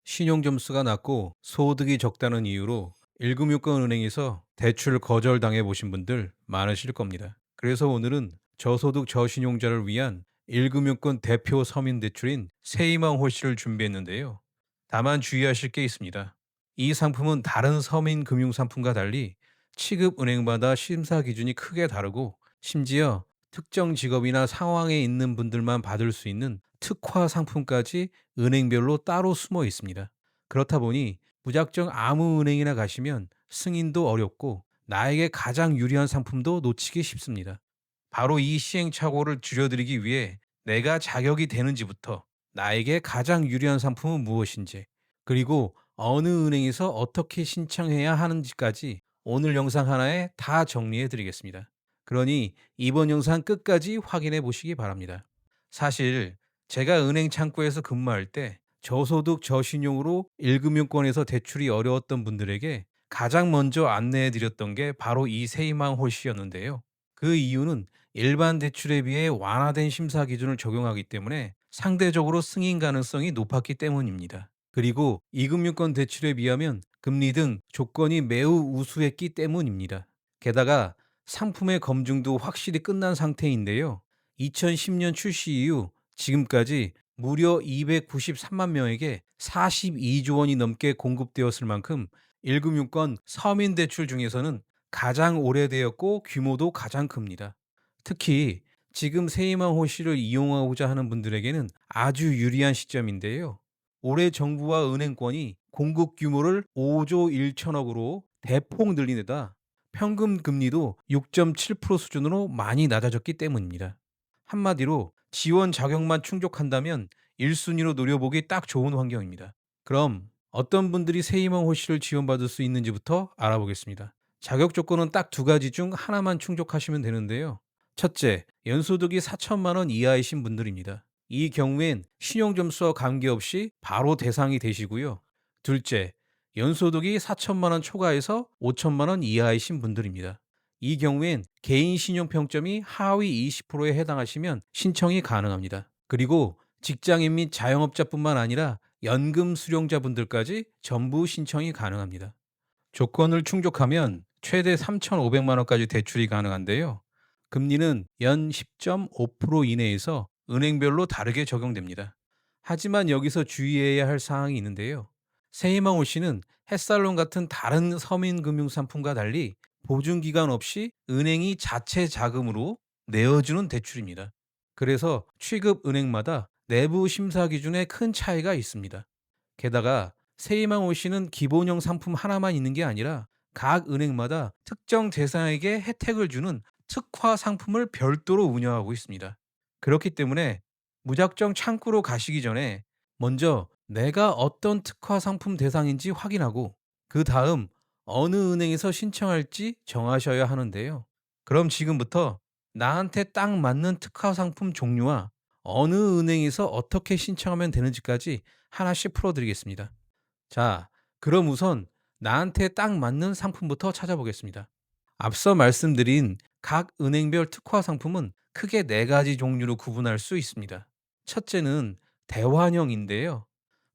신용 점수가 낮고 소득이 적다는 이유로 1금융권 은행에서 대출 거절당해 보신 분들 많으실 겁니다. 그래서 오늘은 저소득 저신용자를 위한 1금융권 대표 서민 대출인 세이망 홀씨를 준비했는데요. 다만 주의하실 게 있습니다. 이 상품은 다른 서민 금융 상품과 달리 취급 은행마다 심사 기준이 크게 다르고, 심지어 특정 직업이나 상황에 있는 분들만 받을 수 있는 특화 상품까지 은행별로 따로 숨어 있습니다. 그렇다 보니 무작정 아무 은행이나 가시면 승인도 어렵고 나에게 가장 유리한 상품도 놓치기 쉽습니다. 바로 이 시행착오를 줄여드리기 위해 내가 자격이 되는지부터, 나에게 가장 유리한 상품은 무엇인지, 그리고 어느 은행에서 어떻게 신청해야 하는지까지 오늘 영상 하나에 다 정리해 드리겠습니다. 그러니 이번 영상 끝까지 확인해 보시기 바랍니다. 사실 제가 은행 창구에서 근무할 때 저소득 저신용으로 1금융권에서 대출이 어려웠던 분들에게 가장 먼저 안내해 드렸던 게 바로 이 세이망 홀씨였는데요. 그 이유는 일반 대출에 비해 완화된 심사 기준을 적용하기 때문에 상대적으로 승인 가능성이 높았기 때문입니다. 그리고 이금융권 대출에 비하면 금리 등 조건이 매우 우수했기 때문입니다. 게다가 상품의 검증도 확실히 끝난 상태인데요. 2010년 출시 이후 지금까지 무려 293만 명에게 42조 원이 넘게 공급되었을 만큼 1금융권 서민 대출 중에서는 가장 오래되었고 규모도 가장 큽니다. 특히 지금 세이망 호시를 이용하고자 하는 분들에게는 아주 유리한 시점인데요. 올해 정부와 은행권이 공급 규모를 5조 1천억으로 대폭 늘린 데다 평균 금리도 6.7% 수준으로 많이 낮아졌기 때문입니다. 한마디로 지원 자격만 충족한다면 1순위로 노려보기 딱 좋은 환경입니다. 그럼 어떤 분들이 세이망 호시를 지원받을 수 있는지부터 알아보겠습니다. 자격 조건은 딱 두 가지 중 하나만 충족하시면 되는데요. 첫째, 연소득이 4천만 원 이하이신 분들입니다. 이 경우엔 신용점수와 관계없이 바로 대상이 되시고요. 둘째, 연소득이 4천만 원 초과해서 5천만 원 이하이신 분들입니다. 이 경우엔 개인 신용평점이 하위 20%에 해당하시면 신청이 가능합니다. 그리고 직장인 및 자영업자뿐만 아니라 연금 수령자분들까지 전부 신청이 가능합니다. 조건을 충족하면 최대 3,500만 원까지 대출이 가능한데요. 금리는 연 10.5% 이내에서 은행별로 다르게 적용됩니다. 하지만 여기서 주의해야 할 사항이 있는데요. 세이망 올씨는 햇살론 같은 다른 서민금융 상품과 달리 보증기간 없이 은행이 자체 자금으로 내어주는 대출입니다. 그래서 취급 은행마다 내부 심사 기준에 큰 차이가 있습니다. 게다가 세이망 올씨는 기본형 상품 하나만 있는 게 아니라 각 은행마다 특정 대상에게 혜택을 주는 특화 상품을 별도로 운영하고 있습니다. 그렇기 때문에 무작정 창구로 가시기 전에 먼저 내가 어떤 특화 상품 대상인지 확인하고 그 다음 어느 은행에서 신청할지 정하셔야 하는데요. 그럼 지금부터 나한테 딱 맞는 특화 상품 종류와 어느 은행에서 어떻게 신청하면 되는지까지 하나씩 풀어드리겠습니다. 자, 그럼 우선 나한테 딱 맞는 상품부터 찾아보겠습니다. 앞서 말씀드린 각 은행별 특화 상품은 크게 네 가지 종류로 구분할 수 있습니다. 첫째는 대환형인데요.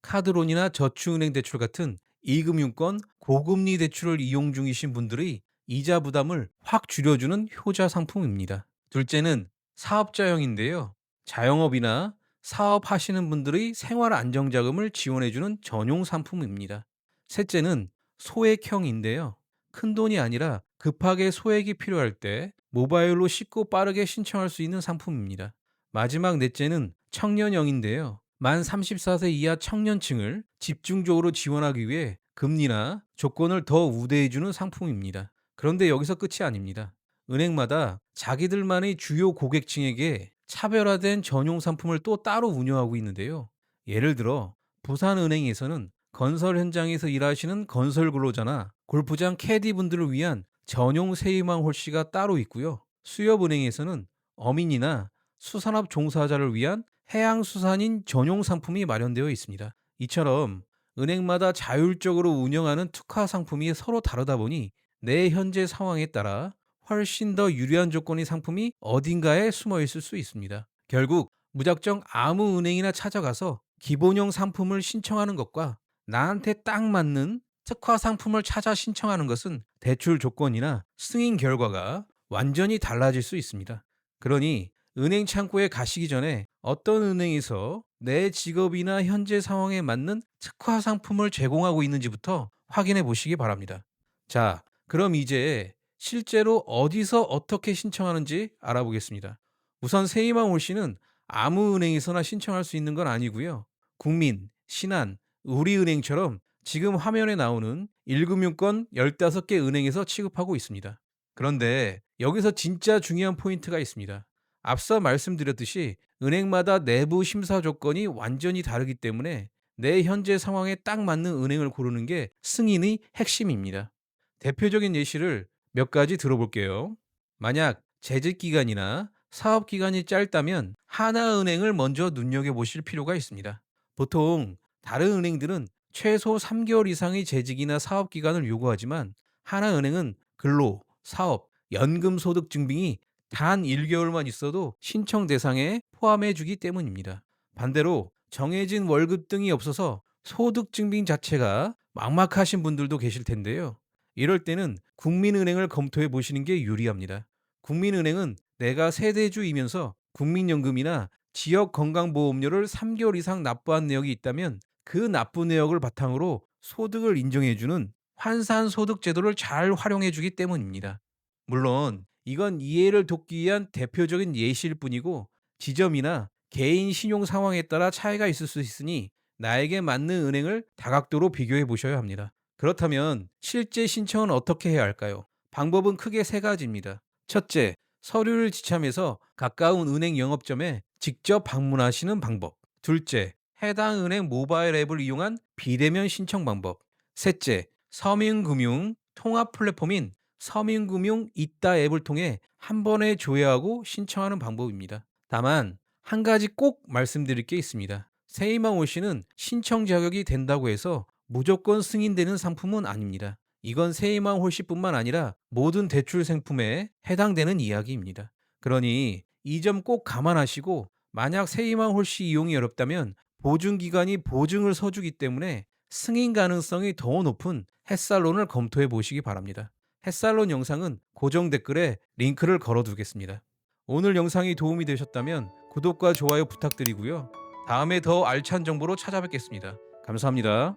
카드론이나 저축은행 대출 같은 이금융권 고금리 대출을 이용 중이신 분들의 이자 부담을 확 줄여주는 효자 상품입니다. 둘째는 사업자형인데요. 자영업이나 사업하시는 분들의 생활 안정자금을 지원해주는 전용 상품입니다. 셋째는 소액형인데요. 큰돈이 아니라 급하게 소액이 필요할 때 모바일로 쉽고 빠르게 신청할 수 있는 상품입니다. 마지막 넷째는 청년형인데요. 만 34세 이하 청년층을 집중적으로 지원하기 위해 금리나 조건을 더 우대해주는 상품입니다. 그런데 여기서 끝이 아닙니다. 은행마다 자기들만의 주요 고객층에게 차별화된 전용 상품을 또 따로 운영하고 있는데요. 예를 들어 부산은행에서는 건설 현장에서 일하시는 건설 근로자나 골프장 캐디분들을 위한 전용 세이망 홀씨가 따로 있고요. 수협은행에서는 어민이나 수산업 종사자를 위한 해양수산인 전용 상품이 마련되어 있습니다. 이처럼 은행마다 자율적으로 운영하는 특화 상품이 서로 다르다 보니 내 현재 상황에 따라 훨씬 더 유리한 조건의 상품이 어딘가에 숨어 있을 수 있습니다. 결국 무작정 아무 은행이나 찾아가서 기본형 상품을 신청하는 것과 나한테 딱 맞는 특화 상품을 찾아 신청하는 것은 대출 조건이나 승인 결과가 완전히 달라질 수 있습니다. 그러니 은행 창구에 가시기 전에 어떤 은행에서 내 직업이나 현재 상황에 맞는 특화 상품을 제공하고 있는지부터 확인해 보시기 바랍니다. 자, 그럼 이제 실제로 어디서 어떻게 신청하는지 알아보겠습니다. 우선 세이망 올시는 아무 은행에서나 신청할 수 있는 건 아니고요. 국민, 신한, 우리은행처럼 지금 화면에 나오는 1금융권 15개 은행에서 취급하고 있습니다. 그런데 여기서 진짜 중요한 포인트가 있습니다. 앞서 말씀드렸듯이 은행마다 내부 심사 조건이 완전히 다르기 때문에 내 현재 상황에 딱 맞는 은행을 고르는 게 승인의 핵심입니다. 대표적인 예시를 몇 가지 들어볼게요. 만약 재직 기간이나 사업 기간이 짧다면 하나은행을 먼저 눈여겨보실 필요가 있습니다. 보통 다른 은행들은 최소 3개월 이상의 재직이나 사업 기간을 요구하지만 하나은행은 근로, 사업, 연금 소득 증빙이 단 1개월만 있어도 신청 대상에 포함해 주기 때문입니다. 반대로 정해진 월급 등이 없어서 소득 증빙 자체가 막막하신 분들도 계실 텐데요. 이럴 때는 국민은행을 검토해 보시는 게 유리합니다. 국민은행은 내가 세대주이면서 국민연금이나 지역 건강보험료를 3개월 이상 납부한 내역이 있다면 그 납부 내역을 바탕으로 소득을 인정해주는 환산소득 제도를 잘 활용해주기 때문입니다. 물론 이건 이해를 돕기 위한 대표적인 예시일 뿐이고 지점이나 개인 신용 상황에 따라 차이가 있을 수 있으니 나에게 맞는 은행을 다각도로 비교해 보셔야 합니다. 그렇다면 실제 신청은 어떻게 해야 할까요? 방법은 크게 세 가지입니다. 첫째, 서류를 지참해서 가까운 은행 영업점에 직접 방문하시는 방법. 둘째, 해당 은행 모바일 앱을 이용한 비대면 신청 방법. 셋째, 서민금융 통합 플랫폼인 서민금융 이따 앱을 통해 한 번에 조회하고 신청하는 방법입니다. 다만 한 가지 꼭 말씀드릴 게 있습니다. 세이망 올시는 신청 자격이 된다고 해서 무조건 승인되는 상품은 아닙니다. 이건 세이망 홀씨뿐만 아니라 모든 대출 상품에 해당되는 이야기입니다. 그러니 이 점 꼭 감안하시고 만약 세이망 홀씨 이용이 어렵다면 보증기관이 보증을 서주기 때문에 승인 가능성이 더 높은 햇살론을 검토해 보시기 바랍니다. 햇살론 영상은 고정 댓글에 링크를 걸어 두겠습니다. 오늘 영상이 도움이 되셨다면 구독과 좋아요 부탁드리고요. 다음에 더 알찬 정보로 찾아뵙겠습니다. 감사합니다.